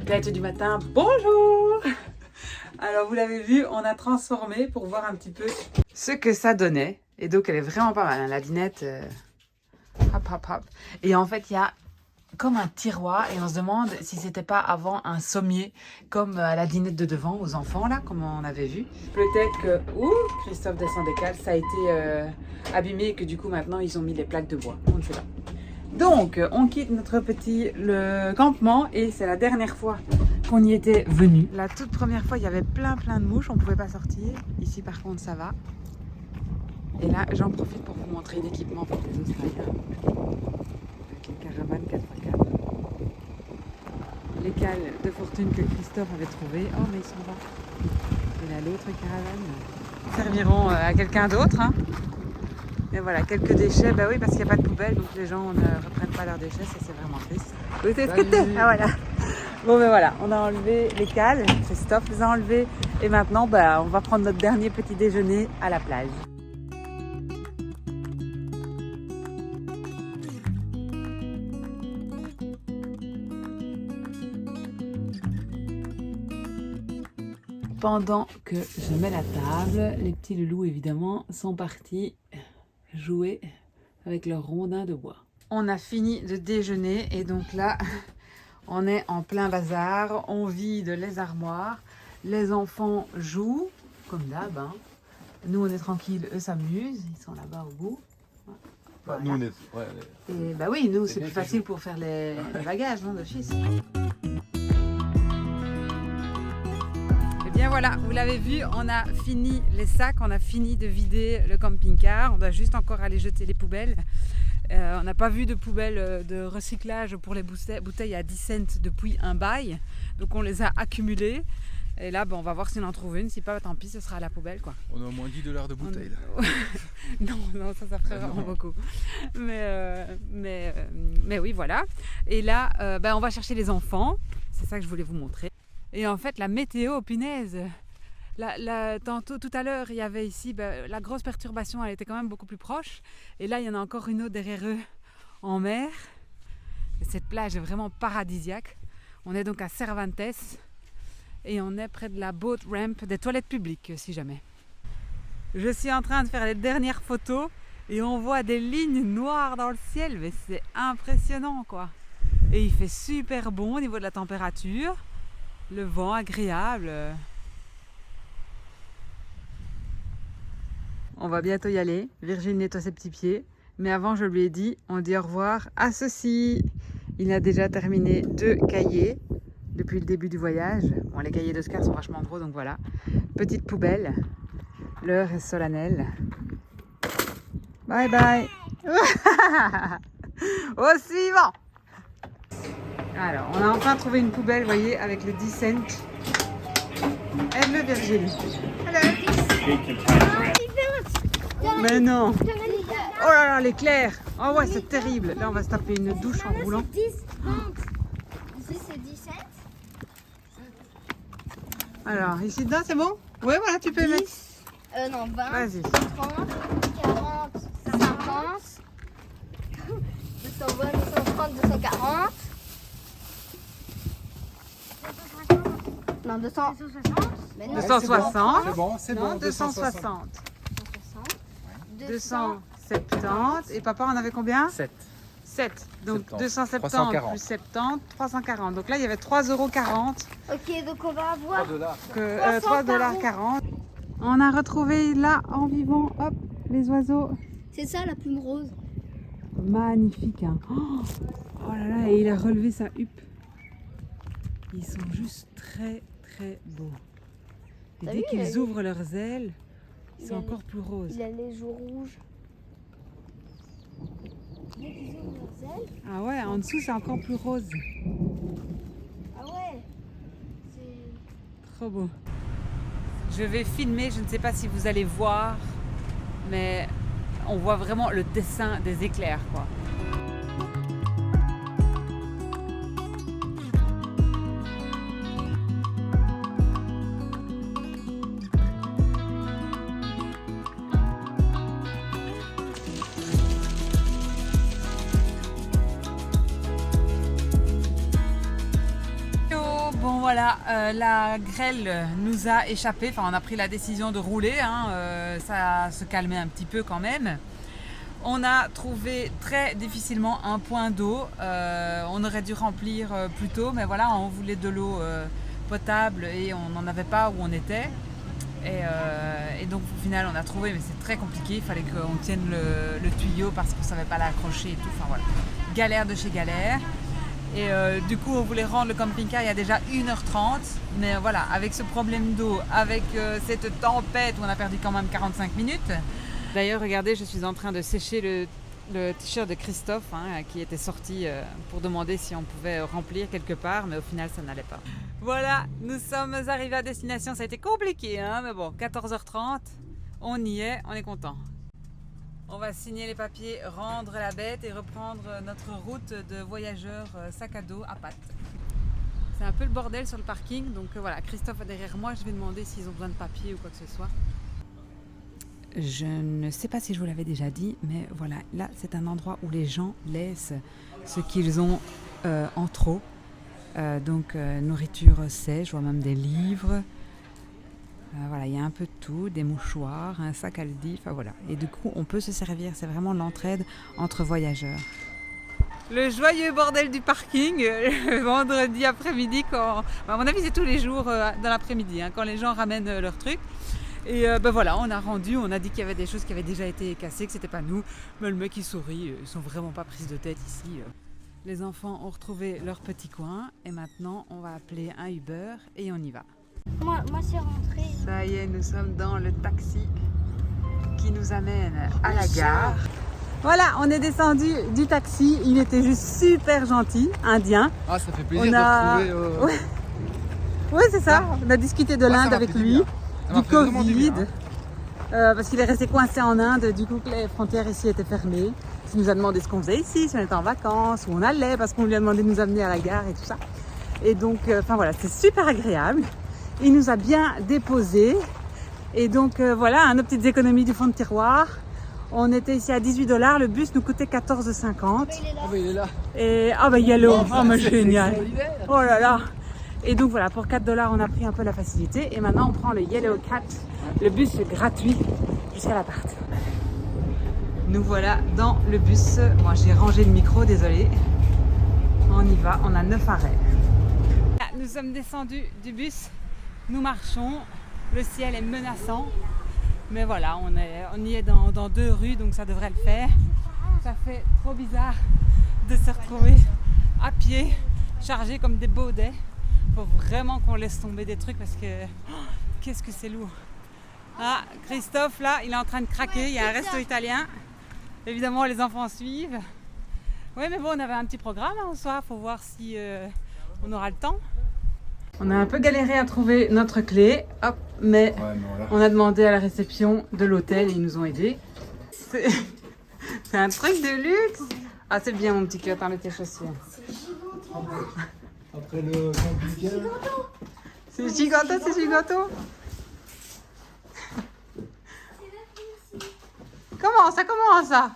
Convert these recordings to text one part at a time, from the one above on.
Gâteau du matin, bonjour. Alors vous l'avez vu, on a transformé pour voir un petit peu ce que ça donnait. Et donc elle est vraiment pas mal, hein, la dinette. Hop, hop, hop. Et en fait il y a comme un tiroir et on se demande si c'était pas avant un sommier comme à la dinette de devant aux enfants là, comme on avait vu. Peut-être que, ouh, Christophe descend des cales, ça a été abîmé et que du coup maintenant ils ont mis des plaques de bois. On ne sait pas. Donc, on quitte notre le campement et c'est la dernière fois qu'on y était venu. La toute première fois, il y avait plein de mouches, on ne pouvait pas sortir. Ici, par contre, ça va. Et là, j'en profite pour vous montrer l'équipement pour les Australiens. Avec les caravanes 4x4. Les cales de fortune que Christophe avait trouvées. Oh, mais ils sont là. Et là, l'autre caravane. Ils serviront à quelqu'un d'autre, hein. Et voilà, quelques déchets, bah oui, parce qu'il n'y a pas de poubelle, donc les gens ne reprennent pas leurs déchets, ça c'est vraiment triste. Oui, c'est ce que t'es. Ah voilà. Bon ben voilà, on a enlevé les cales, Christophe les a enlevés, et maintenant bah, on va prendre notre dernier petit déjeuner à la plage. Pendant que je mets la table, les petits loulous évidemment sont partis jouer avec leur rondin de bois. On a fini de déjeuner et donc là, on est en plein bazar. On vide les armoires. Les enfants jouent, comme d'hab. Hein. Nous, on est tranquille, eux s'amusent. Ils sont là-bas au bout. Voilà. Nous, on est... ouais, Et bah oui, nous, c'est plus facile pour faire les bagages, non, d'office. Bien voilà, vous l'avez vu, on a fini les sacs, on a fini de vider le camping-car, on doit juste encore aller jeter les poubelles. On n'a pas vu de poubelles de recyclage pour les bouteilles à 10 cents depuis un bail, donc on les a accumulées. Et là, on va voir si on en trouve une, si pas, tant pis, ce sera à la poubelle, quoi. On a au moins $10 de bouteille là. non, ça ferait vraiment beaucoup. Mais oui, voilà. Et là, on va chercher les enfants, c'est ça que je voulais vous montrer. Et en fait, la météo, punaise, tantôt, tout à l'heure, il y avait ici, la grosse perturbation, elle était quand même beaucoup plus proche. Et là, il y en a encore une autre derrière eux, en mer. Et cette plage est vraiment paradisiaque. On est donc à Cervantes et on est près de la boat ramp des toilettes publiques, si jamais. Je suis en train de faire les dernières photos et on voit des lignes noires dans le ciel, mais c'est impressionnant, quoi. Et il fait super bon au niveau de la température. Le vent agréable. On va bientôt y aller. Virginie nettoie ses petits pieds. Mais avant, je lui ai dit, on dit au revoir à ceci. Il a déjà terminé 2 cahiers depuis le début du voyage. Bon, les cahiers d'Oscar sont vachement gros, donc voilà. Petite poubelle. L'heure est solennelle. Bye bye. Au suivant. Alors, on a enfin trouvé une poubelle, vous voyez, avec le 10 cents. Aide-le, Virgile. Mais non. Oh là là, l'éclair. Oh ouais, c'est terrible. Là, on va se taper une douche en roulant. Ici, c'est 17. Alors, ici dedans, c'est bon? Ouais, voilà, tu peux 10, mettre. non, 20, Vas-y. 30, 40, 50, 220, 230, 240. Non, 200. 260. C'est bon, c'est Non, bon. 260. 270. Et papa, on avait combien? 7. 7. Donc 70. 270 340. plus 70, 340. Donc là, il y avait 3,40 €. Ok, donc on va avoir. Que 3,40 $. On a retrouvé là, en vivant, hop, les oiseaux. C'est ça la plume rose. Magnifique, hein. Oh là là, et il a relevé sa huppe. Ils sont juste très beaux. Et T'as dès vu, qu'ils ouvrent leurs ailes, Il c'est a encore plus rose. Il a les joues rouges. Dès qu'ils ouvrent leurs ailes. Ah ouais, en dessous, c'est encore plus rose. Ah ouais. C'est. Trop beau. Je vais filmer, je ne sais pas si vous allez voir, mais on voit vraiment le dessin des éclairs, quoi. Voilà, la grêle nous a échappé. Enfin, on a pris la décision de rouler. Ça se calmait un petit peu quand même. On a trouvé très difficilement un point d'eau. On aurait dû remplir plus tôt, mais voilà, on voulait de l'eau potable et on n'en avait pas où on était. Et donc au final on a trouvé, mais c'est très compliqué. Il fallait qu'on tienne le tuyau parce qu'on ne savait pas l'accrocher et tout. Enfin voilà, galère de chez galère. Et du coup on voulait rendre le camping-car il y a déjà 1h30. Mais voilà, avec ce problème d'eau, avec cette tempête où on a perdu quand même 45 minutes. D'ailleurs, regardez, je suis en train de sécher le t-shirt de Christophe qui était sorti pour demander si on pouvait remplir quelque part, mais au final, ça n'allait pas. Voilà, nous sommes arrivés à destination. Ça a été compliqué, mais bon, 14h30, on y est, on est content. On va signer les papiers, rendre la bête et reprendre notre route de voyageurs sac à dos à pattes. C'est un peu le bordel sur le parking, donc voilà, Christophe est derrière moi. Je vais demander s'ils ont besoin de papiers ou quoi que ce soit. Je ne sais pas si je vous l'avais déjà dit, mais voilà, là c'est un endroit où les gens laissent ce qu'ils ont en trop. Donc nourriture sèche, je vois même des livres. Voilà, il y a un peu de tout, des mouchoirs, un sac Aldi, enfin voilà. Et du coup, on peut se servir, c'est vraiment l'entraide entre voyageurs. Le joyeux bordel du parking, le vendredi après-midi, à mon avis c'est tous les jours dans l'après-midi, quand les gens ramènent leurs trucs. Et voilà, on a rendu, on a dit qu'il y avait des choses qui avaient déjà été cassées, que c'était pas nous. Mais le mec il sourit, ils sont vraiment pas prises de tête ici. Les enfants ont retrouvé leur petit coin et maintenant on va appeler un Uber et on y va. Moi c'est rentré. Ça y est, nous sommes dans le taxi qui nous amène à la gare. Voilà, on est descendu du taxi, il était juste super gentil, indien. Ah, ça fait plaisir On a... de retrouver... Ouais, c'est ça, on a discuté de l'Inde avec lui. Du Covid, parce qu'il est resté coincé en Inde, du coup que les frontières ici étaient fermées. Il nous a demandé ce qu'on faisait ici, si on était en vacances, où on allait, parce qu'on lui a demandé de nous amener à la gare et tout ça. Et donc, voilà, c'était super agréable. Il nous a bien déposés. Et donc, voilà, nos petites économies du fond de tiroir. On était ici à $18, le bus nous coûtait 14,50. Ah bah il est là. Et ah bah yellow, oh mais génial. Oh là là. Et donc voilà, pour $4, on a pris un peu la facilité. Et maintenant, on prend le Yellow Cat, le bus gratuit jusqu'à l'appart. Nous voilà dans le bus. Moi, j'ai rangé le micro, désolé. On y va, on a 9 arrêts. Nous sommes descendus du bus. Nous marchons. Le ciel est menaçant. Mais voilà, on y est dans 2 rues, donc ça devrait le faire. Ça fait trop bizarre de se retrouver à pied, chargé comme des baudets. Faut vraiment qu'on laisse tomber des trucs parce que qu'est-ce que c'est lourd. Ah, Christophe là, il est en train de craquer, il y a un resto italien. Évidemment, les enfants suivent. Oui, mais bon, on avait un petit programme en soi, faut voir si on aura le temps. On a un peu galéré à trouver notre clé, hop, mais on a demandé à la réception de l'hôtel et ils nous ont aidés. C'est un truc de luxe. Ah, c'est bien mon petit cœur, t'enlèves tes chaussures. Après le camping-car. C'est giganto, c'est giganto. Comment ça?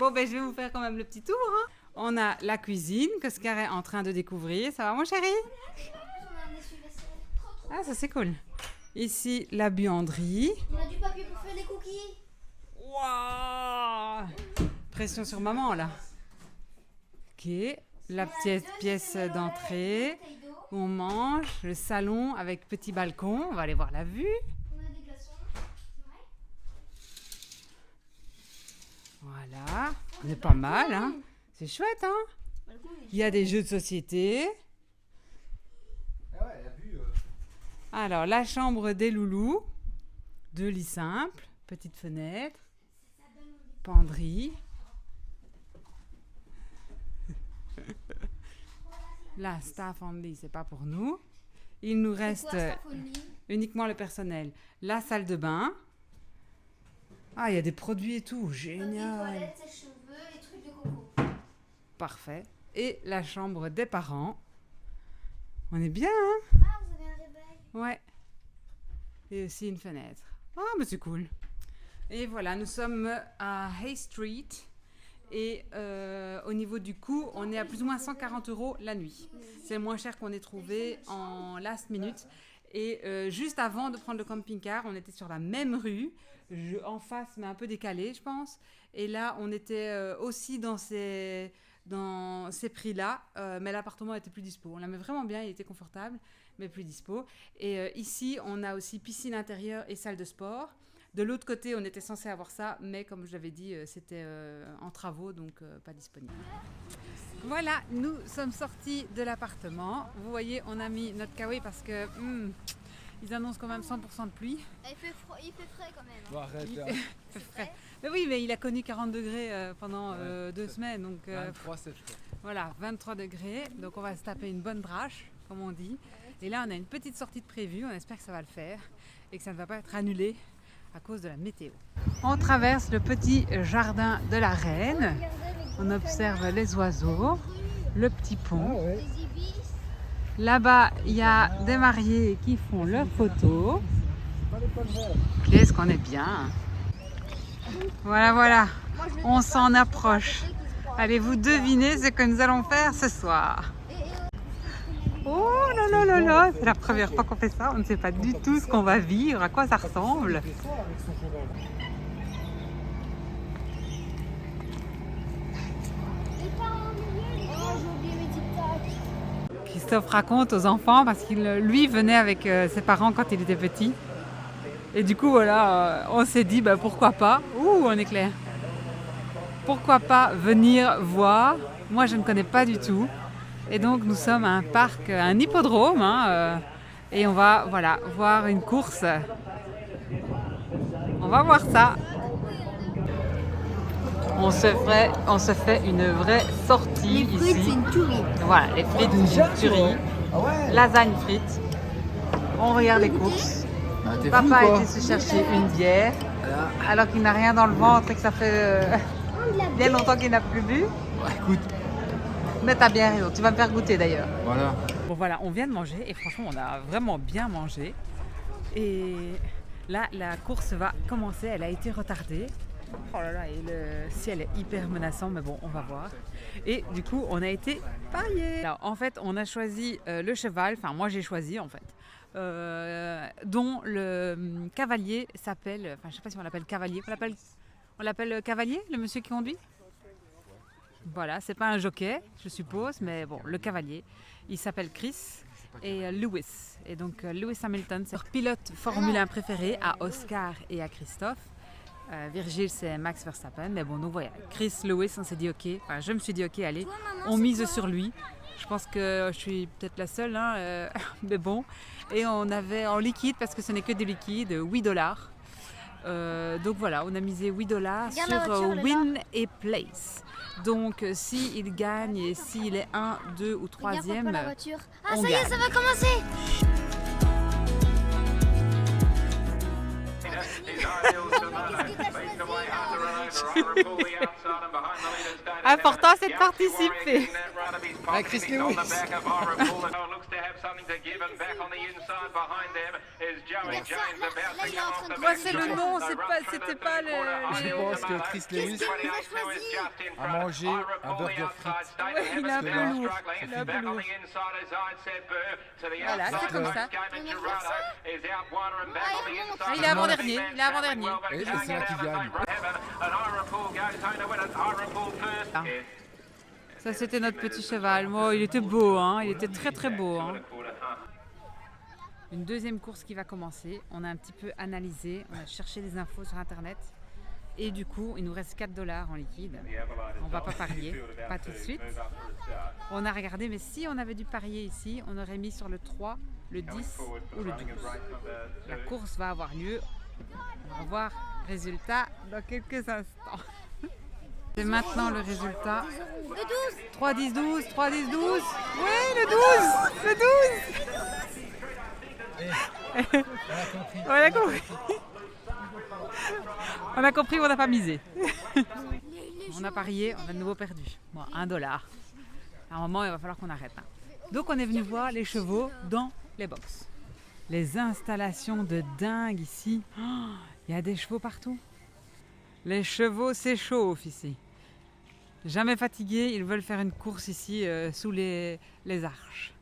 Bon, ben je vais vous faire quand même le petit tour. On a la cuisine que Scar est en train de découvrir. Ça va mon chéri? Ah, ça c'est cool. Ici, la buanderie. On a du papier pour faire des cookies. Waouh! Pression sur maman là. Ok, la petite pièce d'entrée où on mange, le salon avec petit balcon. On va aller voir la vue. On a des glaçons. Voilà, on est pas mal, hein? C'est chouette, hein? Il y a des jeux de société. Ah ouais, la vue... Alors, la chambre des loulous. 2 lits simples, petite fenêtre, penderie. Là, staff only, c'est pas pour nous. Il nous reste uniquement le personnel. La salle de bain. Ah, il y a des produits et tout, génial. Toilettes, sèche-cheveux et trucs de coco. Parfait. Et la chambre des parents. On est bien, hein? Ah, vous avez un réveil. Ouais. Et aussi une fenêtre. Ah, mais c'est cool. Et voilà, nous sommes à Hay Street. Et au niveau du coût, on est à plus ou moins 140 € la nuit. C'est le moins cher qu'on ait trouvé en last minute. Et juste avant de prendre le camping-car, on était sur la même rue, en face, mais un peu décalé, je pense. Et là, on était aussi dans ces prix-là, mais l'appartement était plus dispo. On l'aimait vraiment bien, il était confortable, mais plus dispo. Et ici, on a aussi piscine intérieure et salle de sport. De l'autre côté, on était censé avoir ça, mais comme je l'avais dit, c'était en travaux, donc pas disponible. Voilà, nous sommes sortis de l'appartement. Vous voyez, on a mis notre kawaii parce que ils annoncent quand même 100% de pluie. Il fait frais quand même. Bon, arrête, Il là. fait frais. Mais oui, mais il a connu 40 degrés pendant 2 semaines. Donc, 23, c'est frais. voilà, 23 degrés. Donc on va se taper une bonne drache, comme on dit. Et là, on a une petite sortie de prévue. On espère que ça va le faire et que ça ne va pas être annulé à cause de la météo. On traverse le petit jardin de la Reine. On observe les oiseaux, le petit pont. ouais. Les ibis. Là-bas, il y a des mariés qui font leurs photos. Fallait pas le voir. Qu'est-ce qu'on est bien. Voilà, voilà. On s'en approche. Allez-vous deviner ce que nous allons faire ce soir? Oh là là là là, c'est la première fois qu'on fait ça. On ne sait pas du tout ce qu'on va vivre, à quoi ça ressemble. Il fait ça avec son cheval. Il part en milieu. Oh, j'ai oublié mes tic-tac. Christophe raconte aux enfants parce qu'il lui venait avec ses parents quand il était petit. Et du coup voilà, on s'est dit bah, pourquoi pas. Ouh, on est clair. Pourquoi pas venir voir. Moi je ne connais pas du tout. Et donc nous sommes à un parc, un hippodrome. Et on va voilà, voir une course. On va voir ça. On se fait une vraie sortie ici. une tuerie. Voilà, les frites, Déjà, une tuerie. Ah ouais. Lasagne frites. On regarde les courses. Ah, t'es fou, Papa a quoi. été se chercher une bière alors qu'il n'a rien dans le ventre et que ça fait bien longtemps qu'il n'a plus bu. Ouais, écoute. Mais t'as bien raison, tu vas me faire goûter d'ailleurs. Voilà. Bon voilà, on vient de manger et franchement on a vraiment bien mangé. Et là la course va commencer, elle a été retardée. Oh là là, et le ciel est hyper menaçant, mais bon, on va voir. Et du coup, on a été pariés. Alors, en fait, on a choisi le cheval, enfin moi j'ai choisi en fait, dont le cavalier s'appelle, enfin je sais pas si on l'appelle cavalier, on l'appelle cavalier, le monsieur qui conduit. Voilà, c'est pas un jockey, je suppose, mais bon, le cavalier, il s'appelle Chris et Lewis. Et donc Lewis Hamilton, c'est leur pilote Formule 1 préféré à Oscar et à Christophe. Virgile, c'est Max Verstappen, mais bon, nous voilà. Chris, Lewis, on s'est dit ok, enfin je me suis dit ok, allez, on mise sur lui. Je pense que je suis peut-être la seule, hein, mais bon. Et on avait en liquide, parce que ce n'est que des liquides, $8. Donc voilà, on a misé $8 Regarde sur la voiture, elle est win et place. Donc s'il gagne et s'il est 1, 2 ou Regarde 3e, papa, la voiture. Ah, on ça y est, gagne. ça va commencer. Important, c'est de participer. Ah, Chris Lewis. Quoi, c'est le nom, c'était pas le... Je pense que Chris Lewis a mangé un burger frites. Ouais, il est un peu lourd. Il est un peu lourd. Voilà, c'est comme ça. Ah, il est avant-dernier. Il est avant-dernier. Et c'est là qu'il gagne. Ah. Ça, c'était notre petit cheval. Moi, il était beau, hein. Il était très très beau. Hein. Une deuxième course qui va commencer. On a un petit peu analysé, on a cherché des infos sur internet. Et du coup, il nous reste $4 en liquide. On va pas parier, pas tout de suite. On a regardé, mais si on avait dû parier ici, on aurait mis sur le 3, le 10 ou le 12. La course va avoir lieu. On va voir le résultat dans quelques instants. C'est maintenant le résultat. Le 12. 3, 10, 12, 3, 10, 12. Oui, le 12. Le 12. On a compris. On a compris, on n'a pas misé. On a parié, on a de nouveau perdu. Bon, $1. À un moment, il va falloir qu'on arrête. Hein. Donc, on est venu voir les chevaux dans les box. Les installations de dingue ici. Il y a des chevaux partout. Les chevaux s'échauffent ici. Jamais fatigués, ils veulent faire une course ici sous les arches.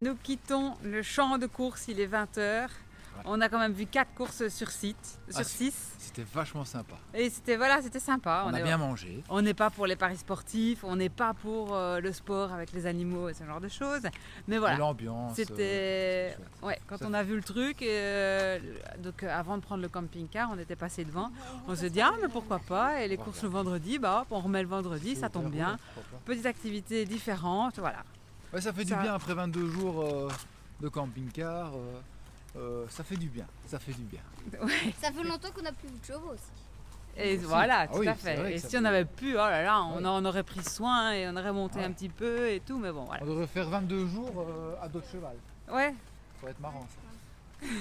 Nous quittons le champ de course, il est 20h. On a quand même vu 4 courses sur 6. C'était vachement sympa. Et c'était sympa. On a bien mangé. On n'est pas pour les paris sportifs, on n'est pas pour le sport avec les animaux et ce genre de choses. Mais voilà. L'ambiance. C'était quand on a vu le truc, donc avant de prendre le camping-car, on était passé devant. On se dit mais pourquoi pas. Et les courses le vendredi, hop, on remet le vendredi, ça tombe bien. Petite activité différente, voilà. Ouais, ça fait du bien après 22 jours de camping-car. Ça fait du bien, ça fait du bien. Ouais. Ça fait longtemps qu'on n'a plus vu de chevaux aussi. Et voilà, tout à fait. Vrai Et si on avait pu, oh là là, on aurait pris soin et on aurait monté Ouais. un petit peu et tout, mais bon, voilà. On devrait faire 22 jours à dos de cheval. Ouais, Ça va être marrant ça.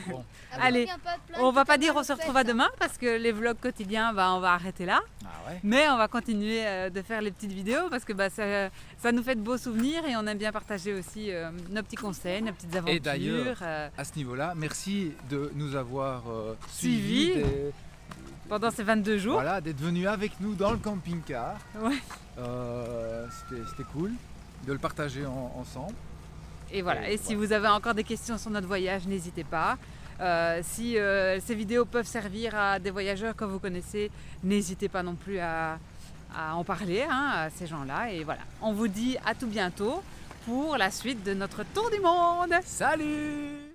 Bon, Allez, on va pas dire on se retrouve à demain parce que les vlogs quotidiens, on va arrêter là. ah ouais. Mais on va continuer de faire les petites vidéos parce que ça nous fait de beaux souvenirs et on aime bien partager aussi nos petits conseils, nos petites aventures. Et d'ailleurs, à ce niveau-là, merci de nous avoir Suivis. suivis. Pendant ces 22 jours. Voilà, d'être venu avec nous dans le camping-car. Ouais. C'était cool de le partager ensemble. Et voilà. Et Et si voilà. vous avez encore des questions sur notre voyage, n'hésitez pas. Si ces vidéos peuvent servir à des voyageurs que vous connaissez, n'hésitez pas non plus à en parler à ces gens-là. Et voilà. On vous dit à tout bientôt pour la suite de notre tour du monde. Salut!